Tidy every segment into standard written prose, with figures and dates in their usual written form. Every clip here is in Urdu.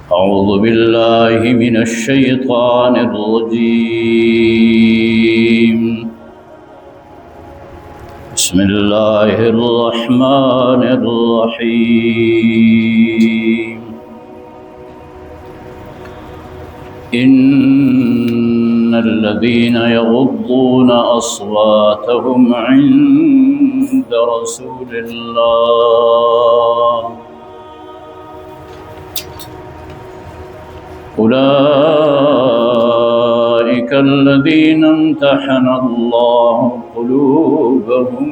أعوذ بالله من الشيطان الرجيم. بسم الله الرحمن الرحيم. إن الذين يغضون أصواتهم عند رسول الله أولئك الذين امتحن الله قلوبهم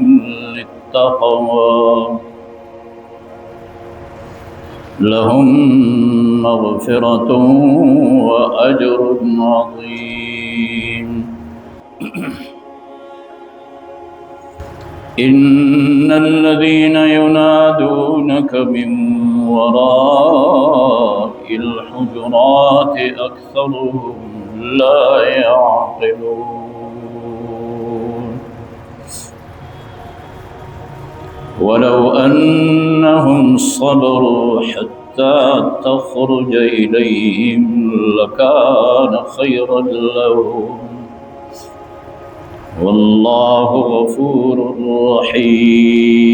للتقوى لهم مغفرة وأجر عظيم. إن الذين ينادونك من وراء الحجرات أكثرهم لا يعقلون. ولو أنهم صبروا حتى تخرج إليهم لكان خيرا لهم والله غفور رحيم.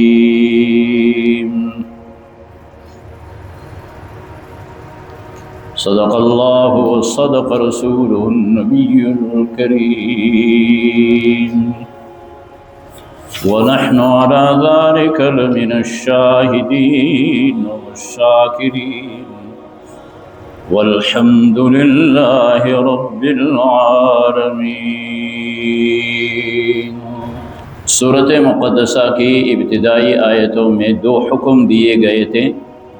صدق الله وصدق رسوله النبي الكريم ونحن على ذلك لمن الشاهدين والشاكرين والحمد لله رب العالمین. سورۃ مقدسہ کی ابتدائی آیتوں میں دو حکم دیے گئے تھے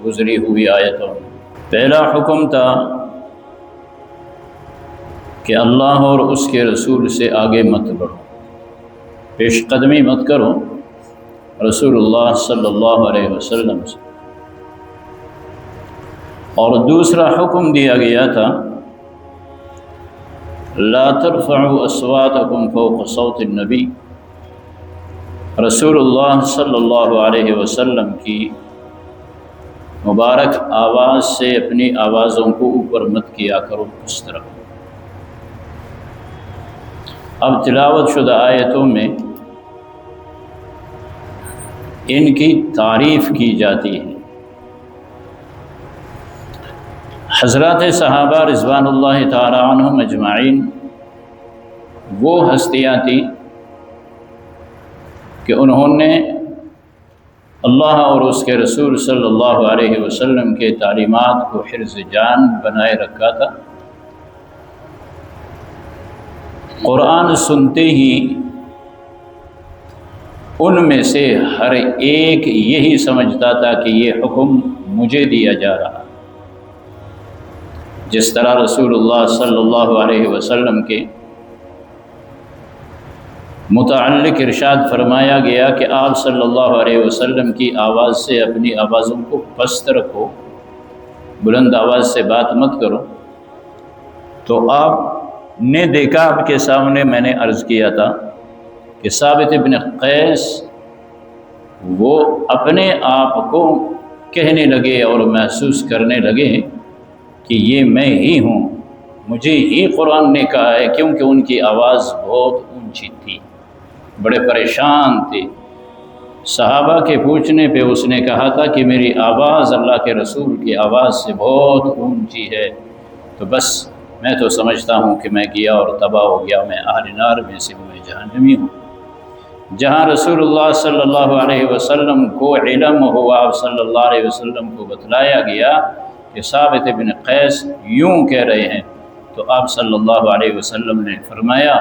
گزری ہوئی آیتوں میں. پہلا حکم تھا کہ اللہ اور اس کے رسول سے آگے مت بڑھو، پیش قدمی مت کرو رسول اللہ صلی اللہ علیہ وسلم سے. اور دوسرا حکم دیا گیا تھا لا ترفعوا اصواتکم فوق صوت النبی، رسول اللہ صلی اللہ علیہ وسلم کی مبارک آواز سے اپنی آوازوں کو اوپر مت کیا کرو اس طرح. اب تلاوت شدہ آیتوں میں ان کی تعریف کی جاتی ہے. حضرات صحابہ رضوان اللہ تعالی عنہم اجمعین وہ ہستیاں تھیں کہ انہوں نے اللہ اور اس کے رسول صلی اللہ علیہ وسلم کے تعلیمات کو حرز جان بنائے رکھا تھا. قرآن سنتے ہی ان میں سے ہر ایک یہی سمجھتا تھا کہ یہ حکم مجھے دیا جا رہا. جس طرح رسول اللہ صلی اللہ علیہ وسلم کے متعلق ارشاد فرمایا گیا کہ آپ صلی اللہ علیہ وسلم کی آواز سے اپنی آوازوں کو پست رکھو، بلند آواز سے بات مت کرو. تو آپ نے دیکھا آپ کے سامنے میں نے عرض کیا تھا کہ ثابت بن قیس وہ اپنے آپ کو کہنے لگے اور محسوس کرنے لگے کہ یہ میں ہی ہوں، مجھے ہی قرآن نے کہا ہے، کیونکہ ان کی آواز بہت اونچی تھی، بڑے پریشان تھے. صحابہ کے پوچھنے پہ اس نے کہا تھا کہ میری آواز اللہ کے رسول کی آواز سے بہت اونچی ہے، تو بس میں تو سمجھتا ہوں کہ میں گیا اور تباہ ہو گیا، میں اہل نار میں سے ہوں، میں جہنمی ہوں. جہاں رسول اللہ صلی اللہ علیہ وسلم کو علم ہوا، آپ صلی اللہ علیہ وسلم کو بتلایا گیا کہ ثابت بن قیس یوں کہہ رہے ہیں، تو آپ صلی اللہ علیہ وسلم نے فرمایا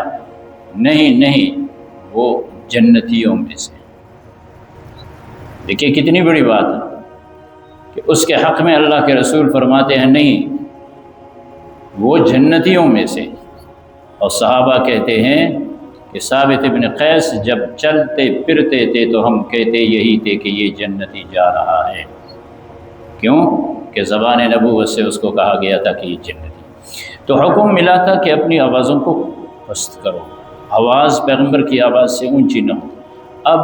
نہیں وہ جنتیوں میں سے. دیکھیے کتنی بڑی بات ہے کہ اس کے حق میں اللہ کے رسول فرماتے ہیں نہیں وہ جنتیوں میں سے. اور صحابہ کہتے ہیں کہ ثابت بن قیس جب چلتے پھرتے تھے تو ہم کہتے یہی تھے کہ یہ جنتی جا رہا ہے. کیوں کہ زبان نبوت سے اس کو کہا گیا تھا کہ یہ جنتی. تو حکم ملا تھا کہ اپنی آوازوں کو پست کرو، آواز پیغمبر کی آواز سے اونچی نہ ہو. اب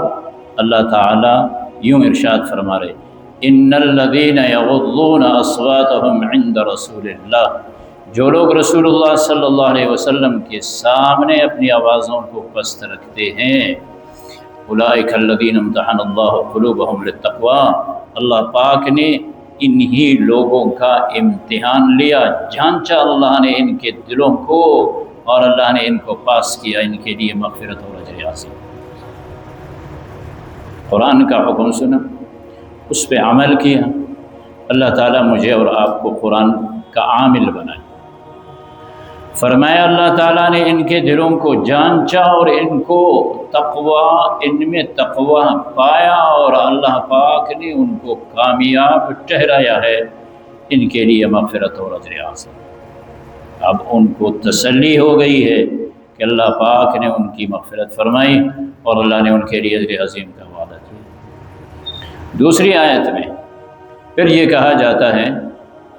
اللہ تعالیٰ یوں ارشاد فرما رہے ان الذین یغضون اصواتهم عند رسول اللہ، جو لوگ رسول اللہ صلی اللہ علیہ وسلم کے سامنے اپنی آوازوں کو پست رکھتے ہیں، اولئک الذین امتحن اللہ قلوبهم للتقوی، اللہ پاک نے انہی لوگوں کا امتحان لیا، جانچا اللہ نے ان کے دلوں کو، اور اللہ نے ان کو پاس کیا ان کے لیے مغفرت اور اجر عظیم۔ قرآن کا حکم سنا، اس پہ عمل کیا، اللہ تعالیٰ مجھے اور آپ کو قرآن کا عامل بنائے۔ فرمایا اللہ تعالیٰ نے ان کے دلوں کو جانچا اور ان کو تقوی، ان میں تقوی پایا، اور اللہ پاک نے ان کو کامیاب ٹھہرایا ہے، ان کے لیے مغفرت اور اجر عظیم۔ اب ان کو تسلی ہو گئی ہے کہ اللہ پاک نے ان کی مغفرت فرمائی اور اللہ نے ان کے لیے اجر عظیم کا وعدہ کیا۔ دوسری آیت میں پھر یہ کہا جاتا ہے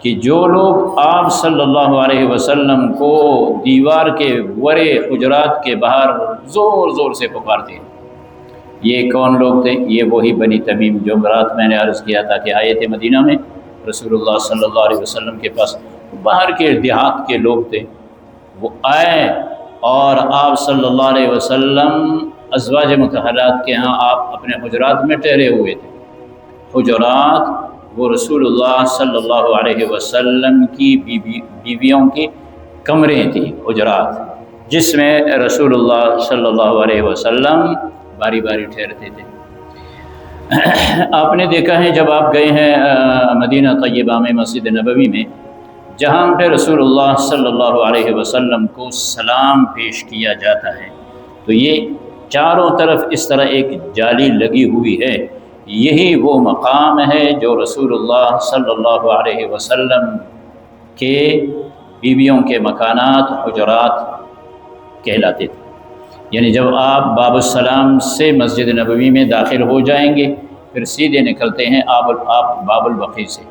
کہ جو لوگ آپ صلی اللہ علیہ وسلم کو دیوار کے ورے حجرات کے باہر زور زور سے پکارتے ہیں، یہ کون لوگ تھے؟ یہ وہی بنی تمیم جو رات میں نے عرض کیا تھا کہ آئے تھے مدینہ میں رسول اللہ صلی اللہ علیہ وسلم کے پاس، باہر کے دیہات کے لوگ تھے، وہ آئے اور آپ صلی اللہ علیہ وسلم ازواج مطہرات کے ہاں آپ اپنے حجرات میں ٹھہرے ہوئے تھے۔ حجرات وہ رسول اللہ صلی اللہ علیہ وسلم کی بیویوں کی کمرے تھیں، حجرات، جس میں رسول اللہ صلی اللہ علیہ وسلم باری باری ٹھہرتے تھے۔ آپ نے دیکھا ہے جب آپ گئے ہیں مدینہ طیبہ میں مسجد نبوی میں، جہاں پہ رسول اللہ صلی اللہ علیہ وسلم کو سلام پیش کیا جاتا ہے، تو یہ چاروں طرف اس طرح ایک جالی لگی ہوئی ہے، یہی وہ مقام ہے جو رسول اللہ صلی اللہ علیہ وسلم کے بیویوں کے مکانات حجرات کہلاتے تھے۔ یعنی جب آپ باب السلام سے مسجد نبوی میں داخل ہو جائیں گے، پھر سیدھے نکلتے ہیں آپ باب البقیع سے،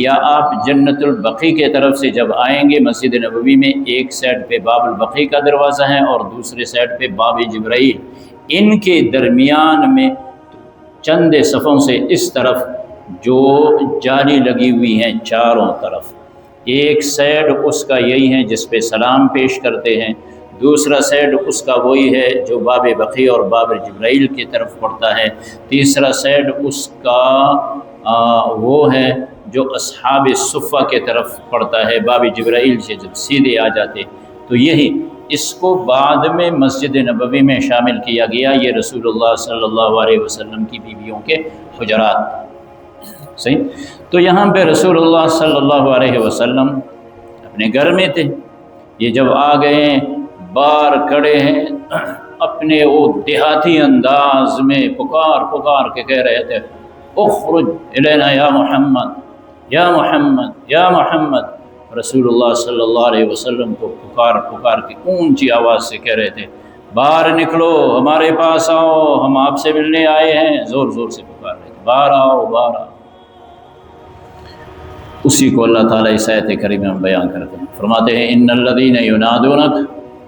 یا آپ جنت البقیع کے طرف سے جب آئیں گے مسجد نبوی میں، ایک سائڈ پہ باب البقیع کا دروازہ ہے اور دوسرے سائڈ پہ باب جبرائیل، ان کے درمیان میں چند صفوں سے اس طرف جو جالی لگی ہوئی ہیں چاروں طرف، ایک سائڈ اس کا یہی ہے جس پہ سلام پیش کرتے ہیں، دوسرا سائڈ اس کا وہی ہے جو باب بقیع اور باب جبرائیل کی طرف پڑتا ہے، تیسرا سائڈ اس کا وہ ہے جو اصحاب صفہ کے طرف پڑتا ہے، باب جبرائیل سے جب سیدھے آ جاتے، تو یہی اس کو بعد میں مسجد نبوی میں شامل کیا گیا، یہ رسول اللہ صلی اللہ علیہ وسلم کی بیویوں کے حجرات۔ صحیح؟ تو یہاں پہ رسول اللہ صلی اللہ علیہ وسلم اپنے گھر میں تھے، یہ جب آ گئے باہر کھڑے ہیں، اپنے وہ دیہاتی انداز میں پکار پکار کے کہہ رہے تھے، اخرج الینا یا محمد یا محمد یا محمد۔ رسول اللہ صلی اللہ علیہ وسلم کو پکار پکار کے اونچی آواز سے کہہ رہے تھے، باہر نکلو، ہمارے پاس آؤ، ہم آپ سے ملنے آئے ہیں، زور زور سے پکار رہے تھے، باہر آؤ باہر آؤ۔ اسی کو اللہ تعالیٰ اس آیت کریمہ میں بیان کرتے ہیں، فرماتے ہیں ان الذین ینادونک،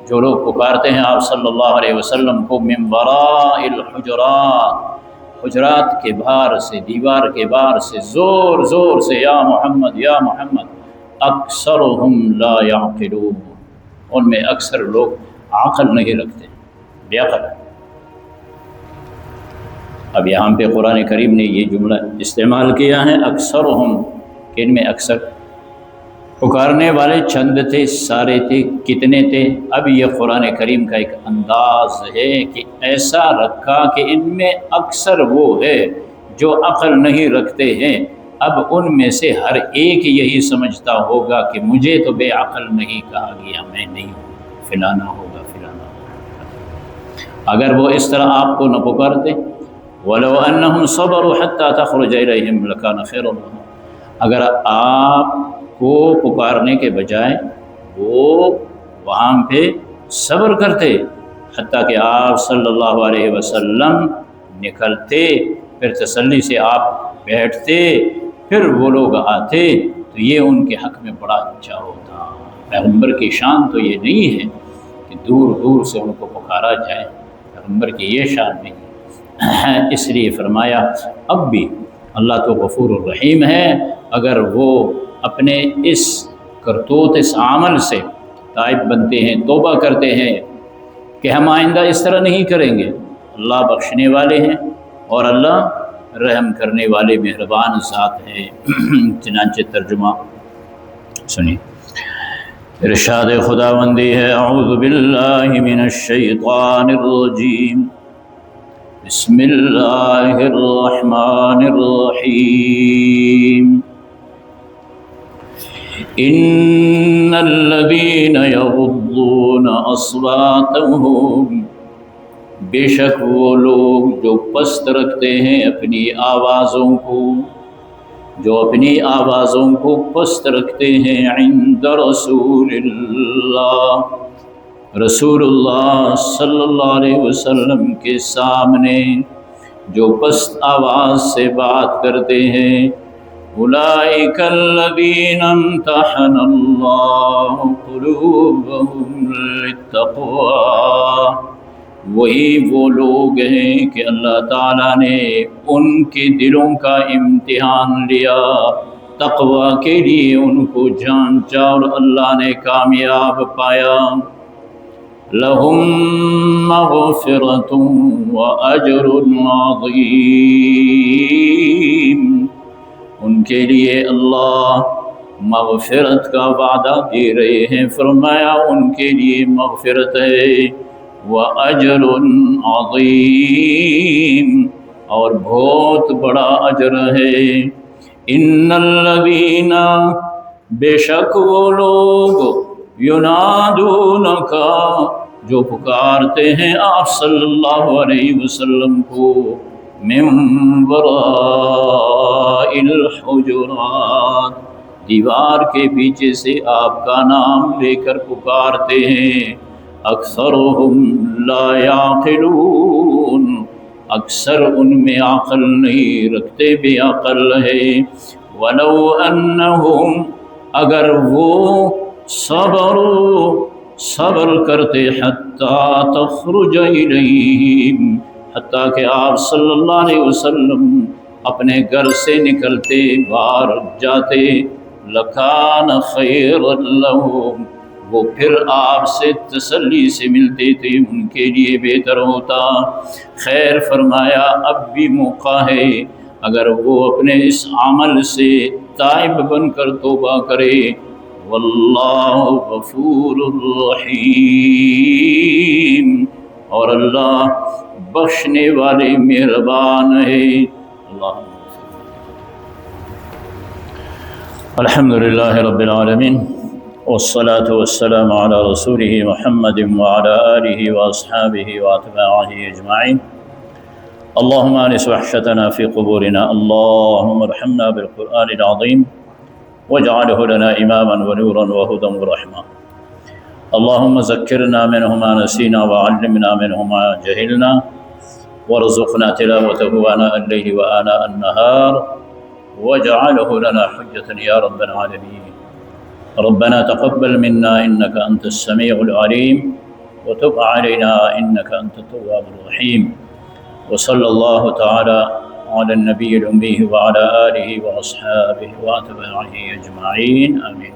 جو لوگ پکارتے ہیں آپ صلی اللہ علیہ وسلم کو، من وراء الحجرات، حجرات کے باہر سے، دیوار کے باہر سے، زور زور سے، یا محمد یا محمد، اکثرهم لا یعقلون، ان میں اکثر لوگ عقل نہیں رکھتے، بے عقل۔ اب یہاں پہ قرآن کریم نے یہ جملہ استعمال کیا ہے، اکثرهم، کہ ان میں اکثر، پکارنے والے چند تھے، سارے تھے، کتنے تھے؟ اب یہ قرآن کریم کا ایک انداز ہے کہ ایسا رکھا کہ ان میں اکثر وہ ہے جو عقل نہیں رکھتے ہیں۔ اب ان میں سے ہر ایک یہی سمجھتا ہوگا کہ مجھے تو بے عقل نہیں کہا گیا، میں نہیں ہوں، فلانا ہوگا فلانا ہوگا۔ اگر وہ اس طرح آپ کو نہ پکارتے، وَلَوْ أَنَّهُمْ صَبَرُوا حَتَّى تَخْرُجَ إِلَيْهِمْ لَكَانَ خَيْرًا لَهُمْ، اگر آپ کو پکارنے کے بجائے وہ وہاں پہ صبر کرتے حتیٰ کہ آپ صلی اللہ علیہ وسلم نکلتے، پھر تسلی سے آپ بیٹھتے، پھر وہ لوگ آتے، تو یہ ان کے حق میں بڑا اچھا ہوتا۔ پیغمبر کی شان تو یہ نہیں ہے کہ دور دور سے ان کو پکارا جائے، پیغمبر کی یہ شان نہیں ہے، اس لیے فرمایا اب بھی اللہ تو غفور الرحیم ہے۔ اگر وہ اپنے اس کرتوت، اس عمل سے تائب بنتے ہیں، توبہ کرتے ہیں کہ ہم آئندہ اس طرح نہیں کریں گے، اللہ بخشنے والے ہیں اور اللہ رحم کرنے والے مہربان ذات ہے۔ چنانچہ ترجمہ سنیے۔ ارشاد خداوندی ہے، اعوذ باللہ من الشیطان الرجیم، بسم اللہ الرحمن الرحیم۔ ان الذین یغضون اصواتهم، بے شک وہ لوگ جو پست رکھتے ہیں اپنی آوازوں کو، جو اپنی آوازوں کو پست رکھتے ہیں، عند رسول اللہ، رسول اللہ صلی اللہ علیہ وسلم کے سامنے جو پست آواز سے بات کرتے ہیں، اولئک الذین امتحن اللہ قلوبهم للتقوی، وہی وہ لوگ ہیں کہ اللہ تعالیٰ نے ان کے دلوں کا امتحان لیا، تقوی کے لیے ان کو جانچا اور اللہ نے کامیاب پایا۔ لہم مغفرۃ واجر عظیم، ان کے لیے اللہ مغفرت کا وعدہ دے رہے ہیں، فرمایا ان کے لیے مغفرت ہے، وَأَجْرٌ عَظِيمٌ، اور بہت بڑا اجر ہے۔ ان الذین، بے شک وہ لوگ، ینادونک، جو پکارتے ہیں آپ صلی اللہ علیہ وسلم کو، من وراء الحجرات، دیوار کے پیچھے سے آپ کا نام لے کر پکارتے ہیں، اکثرهم لا یعقلون، اکثر ان میں عقل نہیں رکھتے، بے عقل ہے۔ ولو انہم، اگر وہ صبر کرتے، حتی تخرج الیہم، حتیٰ کہ آپ صلی اللہ علیہ وسلم اپنے گھر سے نکلتے، باہر جاتے، لکان خیرا لہم، وہ پھر آپ سے تسلی سے ملتے تھے، ان کے لیے بہتر ہوتا۔ خیر فرمایا اب بھی موقع ہے، اگر وہ اپنے اس عمل سے تائب بن کر توبہ کرے، واللہ غفور الرحیم، اور اللہ بخشنے والے مہربان ہے۔ اللہ الحمدللہ رب العالمین، والصلاة والسلام على رسوله محمد وعلى آله وأصحابه وأتباعه أجمعين۔ اللهم آنس وحشتنا في قبورنا، اللهم ارحمنا بالقرآن العظيم واجعله لنا إماما ونورا وهدى ورحمة، اللهم ذكرنا منه ما نسينا وعلمنا منه ما جهلنا، وارزقنا تلاوته آناء الليل وآناء النهار، واجعله لنا حجة يا رب العالمين۔ ربنا تقبل منا إنك أنت السميع العليم، وتب علينا إنك أنت التواب الرحيم، وصلى الله تعالى على النبي الأمي وعلى آله وأصحابه وأتباعه أجمعين، آمين۔